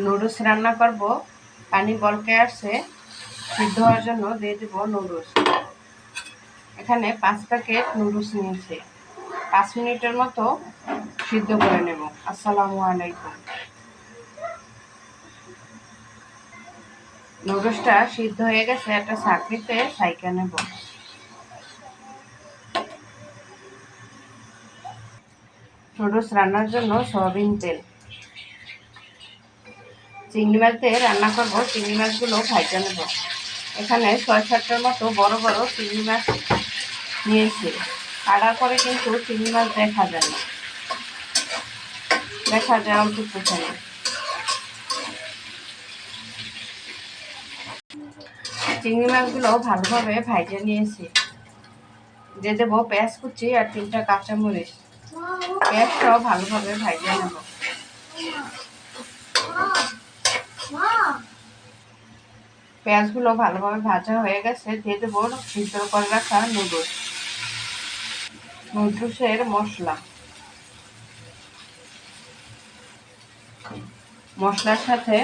Noodles রান্না করব। পানি বলকে আসছে, সিদ্ধ হওয়ার জন্য দিয়ে দেব নুডলস। এখানে 5 প্যাকেট নুডলস নিয়েছি। 5 মিনিটের মতো সিদ্ধ করে নেব। আসসালামু আলাইকুম। নুডলসটা সিদ্ধ হয়ে গেছে, একটা ছাঁকনিতে ছাইকা নেব। নুডলস রান্নার জন্য সয়াবিন তেল। চিংড়ি মাছ দিয়ে রান্না করব। চিংড়ি মাছগুলো ভাজা নেব। এখানে 6-7টার মতো বড় বড় চিংড়ি মাছ নিয়েছি। কাটার পরে কিন্তু চিংড়ি মাছ দেখা যায় না, দেখা যায় অল্প একটুখানি। চিংড়ি মাছগুলো ভালোভাবে ভাজা নিয়েছি। দিয়ে দেবো পেঁয়াজ কুচি আর 3টা কাঁচামরিচ। পেঁয়াজটাও ভালোভাবে ভাজা নেব। পেঁয়াজগুলো ভালোভাবে ভাজা হয়ে গেছে, দিয়ে দেবো সিদ্ধ করে রাখা নুডলস। নুডলসের মশলা, মশলার সাথে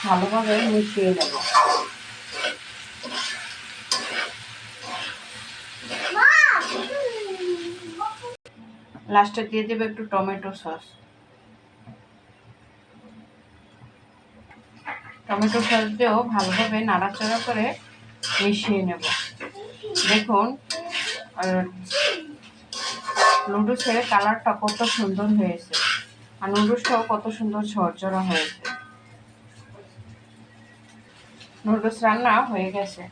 ভালোভাবে মিশিয়ে নেব। লাস্টে দিয়ে দেবো একটু টমেটো সস। টমেটো সস দিয়েও ভালোভাবে নাড়াচাড়া করে মিশিয়ে নেব। দেখুন নুডলসের কালারটা কত সুন্দর হয়েছে, আর নুডলসটাও কত সুন্দর ঝরঝরা হয়েছে। নুডলস রান্না হয়ে গেছে।